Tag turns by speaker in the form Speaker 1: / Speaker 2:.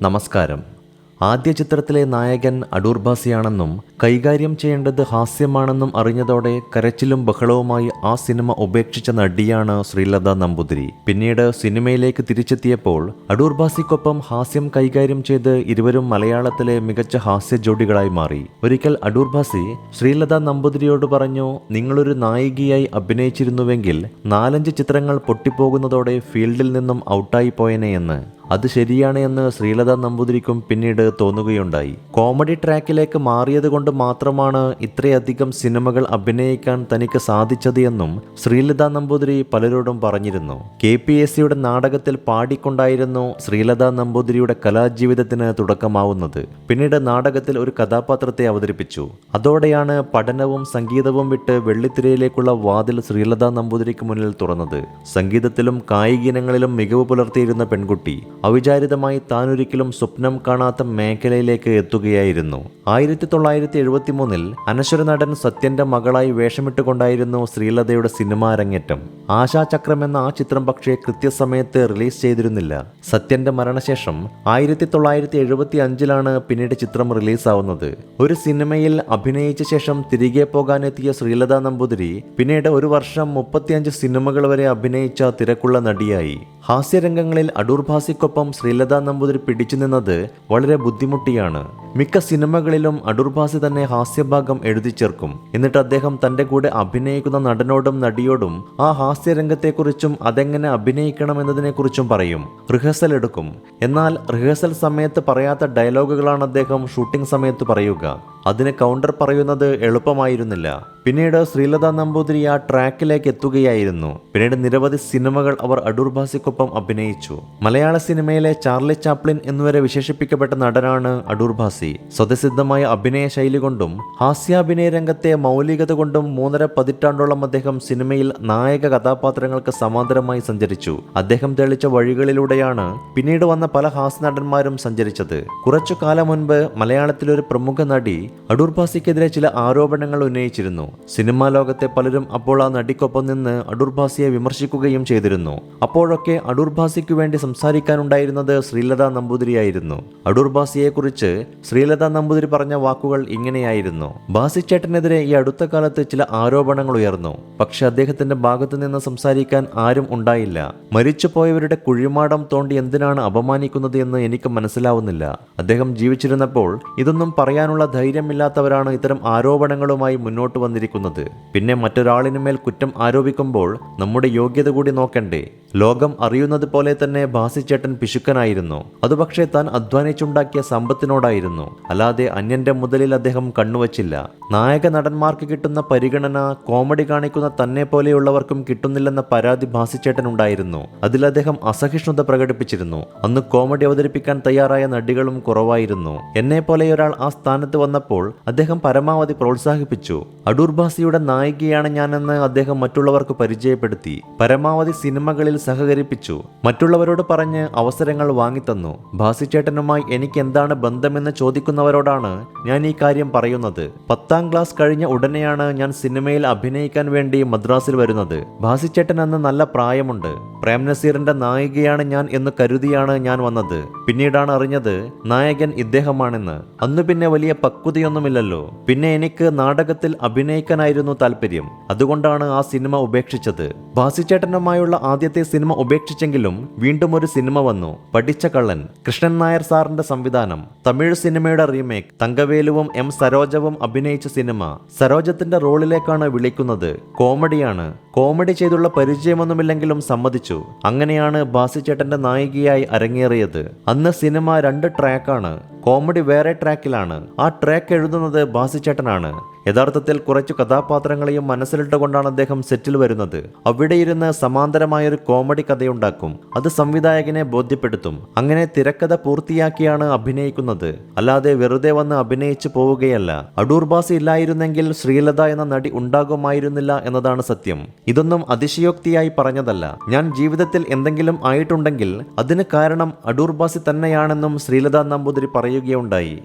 Speaker 1: നമസ്കാരം. ആദ്യ ചിത്രത്തിലെ നായകൻ അടൂർ ഭാസിയാണെന്നും കൈകാര്യം ചെയ്യേണ്ടത് ഹാസ്യമാണെന്നും അറിഞ്ഞതോടെ കരച്ചിലും ബഹളവുമായി ആ സിനിമ ഉപേക്ഷിച്ച നടിയാണ് ശ്രീലത നമ്പൂതിരി. പിന്നീട് സിനിമയിലേക്ക് തിരിച്ചെത്തിയപ്പോൾ അടൂർ ഭാസിക്കൊപ്പം ഹാസ്യം കൈകാര്യം ചെയ്ത് ഇരുവരും മലയാളത്തിലെ മികച്ച ഹാസ്യ ജോഡികളായി മാറി. ഒരിക്കൽ അടൂർ ഭാസി ശ്രീലത നമ്പൂതിരിയോട് പറഞ്ഞു, നിങ്ങളൊരു നായികയായി അഭിനയിച്ചിരുന്നുവെങ്കിൽ 4-5 ചിത്രങ്ങൾ പൊട്ടിപ്പോകുന്നതോടെ ഫീൽഡിൽ നിന്നും ഔട്ടായി പോയനെ എന്ന്. അത് ശരിയാണ് എന്ന് ശ്രീലത നമ്പൂതിരിക്കും പിന്നീട് തോന്നുകയുണ്ടായി. കോമഡി ട്രാക്കിലേക്ക് മാറിയത് കൊണ്ട് മാത്രമാണ് ഇത്രയധികം സിനിമകൾ അഭിനയിക്കാൻ തനിക്ക് സാധിച്ചത് എന്നും ശ്രീലത നമ്പൂതിരി പലരോടും പറഞ്ഞിരുന്നു. KPSCയുടെ നാടകത്തിൽ പാടിക്കൊണ്ടായിരുന്നു ശ്രീലത നമ്പൂതിരിയുടെ കലാജീവിതത്തിന് തുടക്കമാവുന്നത്. പിന്നീട് നാടകത്തിൽ ഒരു കഥാപാത്രത്തെ അവതരിപ്പിച്ചു. അതോടെയാണ് പഠനവും സംഗീതവും വിട്ട് വെള്ളിത്തിരയിലേക്കുള്ള വാതിൽ ശ്രീലത നമ്പൂതിരിക്ക് മുന്നിൽ തുറന്നത്. സംഗീതത്തിലും കായികയിനങ്ങളിലും മികവ് പുലർത്തിയിരുന്ന പെൺകുട്ടി അവിചാരിതമായി താനൊരിക്കലും സ്വപ്നം കാണാത്ത മേഖലയിലേക്ക് എത്തുകയായിരുന്നു. 1973 അനശ്വര നടൻ സത്യന്റെ മകളായി വേഷമിട്ടുകൊണ്ടായിരുന്നു ശ്രീലതയുടെ സിനിമാ അരങ്ങേറ്റം. ആശാചക്രം എന്ന ആ ചിത്രം പക്ഷേ കൃത്യസമയത്ത് റിലീസ് ചെയ്തിരുന്നില്ല. സത്യന്റെ മരണശേഷം 1975 പിന്നീട് ചിത്രം റിലീസാവുന്നത്. ഒരു സിനിമയിൽ അഭിനയിച്ച ശേഷം തിരികെ പോകാനെത്തിയ ശ്രീലത നമ്പൂതിരി പിന്നീട് ഒരു വർഷം 35 സിനിമകൾ വരെ അഭിനയിച്ച തിരക്കുള്ള നടിയായി. ഹാസ്യരംഗങ്ങളിൽ അടൂർ ഭാസിക്കൊപ്പം ശ്രീലത നമ്പൂതിരി പിടിച്ചു നിന്നത് വളരെ ബുദ്ധിമുട്ടിയാണ്. മിക്ക സിനിമകളിലും അടൂർ ഭാസി തന്നെ ഹാസ്യഭാഗം എഴുതി ചേർക്കും. എന്നിട്ട് അദ്ദേഹം തന്റെ കൂടെ അഭിനയിക്കുന്ന നടനോടും നടിയോടും ആ ഹാസ്യരംഗത്തെക്കുറിച്ചും അതെങ്ങനെ അഭിനയിക്കണം എന്നതിനെക്കുറിച്ചും പറയും. റിഹേഴ്സൽ എടുക്കും. എന്നാൽ റിഹേഴ്സൽ സമയത്ത് പറയാത്ത ഡയലോഗുകളാണ് അദ്ദേഹം ഷൂട്ടിംഗ് സമയത്ത് പറയുക. അതിന് കൗണ്ടർ പറയുന്നത് എളുപ്പമായിരുന്നില്ല. പിന്നീട് ശ്രീലത നമ്പൂതിരി ആ ട്രാക്കിലേക്ക് എത്തുകയായിരുന്നു. പിന്നീട് നിരവധി സിനിമകൾ അവർ അടൂർ ഭാസിക്കൊപ്പം അഭിനയിച്ചു. മലയാള സിനിമയിലെ ചാർലി ചാപ്ലിൻ എന്നുവരെ വിശേഷിപ്പിക്കപ്പെട്ട നടനാണ് അടൂർ ഭാസി. സ്വതസിദ്ധമായ അഭിനയ ശൈലി കൊണ്ടും ഹാസ്യാഭിനയ രംഗത്തെ മൗലികത കൊണ്ടും 3.5 പതിറ്റാണ്ടോളം അദ്ദേഹം സിനിമയിൽ നായക കഥാപാത്രങ്ങൾക്ക് സമാന്തരമായി സഞ്ചരിച്ചു. അദ്ദേഹം തെളിച്ച വഴികളിലൂടെയാണ് പിന്നീട് വന്ന പല ഹാസ്യ നടന്മാരും സഞ്ചരിച്ചത്. കുറച്ചു കാലം മുൻപ് മലയാളത്തിലൊരു പ്രമുഖ നടി അടൂർ ഭാസിക്കെതിരെ ചില ആരോപണങ്ങൾ ഉന്നയിച്ചിരുന്നു. സിനിമാ ലോകത്തെ പലരും അപ്പോൾ ആ നടിക്കൊപ്പം നിന്ന് അടൂർ ഭാസിയെ വിമർശിക്കുകയും ചെയ്തിരുന്നു. അപ്പോഴൊക്കെ അടൂർ ഭാസിക്ക് വേണ്ടി സംസാരിക്കാനുണ്ടായിരുന്നത് ശ്രീലത നമ്പൂതിരിയായിരുന്നു. അടൂർ ഭാസിയെക്കുറിച്ച് ശ്രീലത നമ്പൂതിരി പറഞ്ഞ വാക്കുകൾ ഇങ്ങനെയായിരുന്നു: ഭാസിച്ചേട്ടനെതിരെ ഈ അടുത്ത കാലത്ത് ചില ആരോപണങ്ങൾ ഉയർന്നു. പക്ഷെ അദ്ദേഹത്തിന്റെ ഭാഗത്തു നിന്ന് സംസാരിക്കാൻ ആരും ഉണ്ടായില്ല. മരിച്ചുപോയവരുടെ കുഴിമാടം തോണ്ടി എന്തിനാണ് അപമാനിക്കുന്നത് എന്ന് എനിക്ക് മനസ്സിലാവുന്നില്ല. അദ്ദേഹം ജീവിച്ചിരുന്നപ്പോൾ ഇതൊന്നും പറയാനുള്ള ധൈര്യമില്ലാത്തവരാണ് ഇത്തരം ആരോപണങ്ങളുമായി മുന്നോട്ട് വന്നിരിക്കുന്നത്. പിന്നെ മറ്റൊരാളിനുമേൽ കുറ്റം ആരോപിക്കുമ്പോൾ നമ്മുടെ യോഗ്യത കൂടി നോക്കണ്ടേ? ലോകം അറിയുന്നത് പോലെ തന്നെ ഭാസിച്ചേട്ടൻ പിശുക്കനായിരുന്നു. അത് പക്ഷേ താൻ അധ്വാനിച്ചുണ്ടാക്കിയ സമ്പത്തിനോടായിരുന്നു. അല്ലാതെ അന്യന്റെ മുതലിൽ അദ്ദേഹം കണ്ണുവച്ചില്ല. നായക നടന്മാർക്ക് കിട്ടുന്ന പരിഗണന കോമഡി കാണിക്കുന്ന തന്നെ പോലെയുള്ളവർക്കും കിട്ടുന്നില്ലെന്ന പരാതി ഭാസിച്ചേട്ടനുണ്ടായിരുന്നു. അതിൽ അദ്ദേഹം അസഹിഷ്ണുത പ്രകടിപ്പിച്ചിരുന്നു. അന്ന് കോമഡി അവതരിപ്പിക്കാൻ തയ്യാറായ നടികളും കുറവായിരുന്നു. എന്നെ പോലെയൊരാൾ ആ സ്ഥാനത്ത് വന്നപ്പോൾ അദ്ദേഹം പരമാവധി പ്രോത്സാഹിപ്പിച്ചു. അടൂർ ഭാസിയുടെ നായികയാണ് ഞാനെന്ന് അദ്ദേഹം മറ്റുള്ളവർക്ക് പരിചയപ്പെടുത്തി. പരമാവധി സിനിമകളിൽ സഹകരിപ്പിച്ചു. മറ്റുള്ളവരോട് പറഞ്ഞ് അവസരങ്ങൾ വാങ്ങിത്തന്നു. ഭാസിച്ചേട്ടനുമായി എനിക്ക് എന്താണ് ബന്ധമെന്ന് ചോദിക്കുന്നവരോടാണ് ഞാൻ ഈ കാര്യം പറയുന്നത്. 10ാം ക്ലാസ് കഴിഞ്ഞ ഉടനെയാണ് ഞാൻ സിനിമയിൽ അഭിനയിക്കാൻ വേണ്ടി മദ്രാസിൽ വരുന്നത്. ഭാസിച്ചേട്ടൻ അന്ന് നല്ല പ്രായമുണ്ട്. പ്രേം നസീറിന്റെ നായികയാണ് ഞാൻ എന്ന് കരുതിയാണ് ഞാൻ വന്നത്. പിന്നീടാണ് അറിഞ്ഞത് നായകൻ ഇദ്ദേഹമാണെന്ന്. അന്ന് പിന്നെ വലിയ പക്വതയൊന്നുമില്ലല്ലോ. പിന്നെ എനിക്ക് നാടകത്തിൽ അഭിനയിക്കാനായിരുന്നു താല്പര്യം. അതുകൊണ്ടാണ് ആ സിനിമ ഉപേക്ഷിച്ചത്. ഭാസിച്ചേട്ടനുമായുള്ള ആദ്യത്തെ സിനിമ ഉപേക്ഷിച്ചെങ്കിലും വീണ്ടും ഒരു സിനിമ വന്നു, പഠിച്ച കള്ളൻ. കൃഷ്ണൻ നായർ സാറിന്റെ സംവിധാനം. തമിഴ് സിനിമയുടെ റീമേക്ക്. തങ്കവേലുവും M സരോജവും അഭിനയിച്ച സിനിമ. സരോജത്തിന്റെ റോളിലേക്കാണ് വിളിക്കുന്നത്. കോമഡിയാണ്. കോമഡി ചെയ്തുള്ള പരിചയമൊന്നുമില്ലെങ്കിലും സമ്മതിച്ചു. അങ്ങനെയാണ് ഭാസിച്ചേട്ടന്റെ നായികയായി അരങ്ങേറിയത്. അന്ന് സിനിമ 2 ട്രാക്കാണ്. കോമഡി വേറെ ട്രാക്കിലാണ്. ആ ട്രാക്ക് എഴുതുന്നത് ഭാസിച്ചേട്ടനാണ്. യഥാർത്ഥത്തിൽ കുറച്ചു കഥാപാത്രങ്ങളെയും മനസ്സിലിട്ടുകൊണ്ടാണ് അദ്ദേഹം സെറ്റിൽ വരുന്നത്. അവിടെ ഇരുന്ന് സമാന്തരമായൊരു കോമഡി കഥയുണ്ടാക്കും. അത് സംവിധായകനെ ബോധ്യപ്പെടുത്തും. അങ്ങനെ തിരക്കഥ പൂർത്തിയാക്കിയാണ് അഭിനയിക്കുന്നത്. അല്ലാതെ വെറുതെ വന്ന് അഭിനയിച്ചു പോവുകയല്ല. അടൂർ ഭാസി ഇല്ലായിരുന്നെങ്കിൽ ശ്രീലത എന്ന നടി ഉണ്ടാകുമായിരുന്നില്ല എന്നതാണ് സത്യം. ഇതൊന്നും അതിശയോക്തിയായി പറഞ്ഞതല്ല. ഞാൻ ജീവിതത്തിൽ എന്തെങ്കിലും ആയിട്ടുണ്ടെങ്കിൽ അതിന് കാരണം അടൂർ ഭാസി തന്നെയാണെന്നും ശ്രീലത നമ്പൂതിരി പറയുകയുണ്ടായി.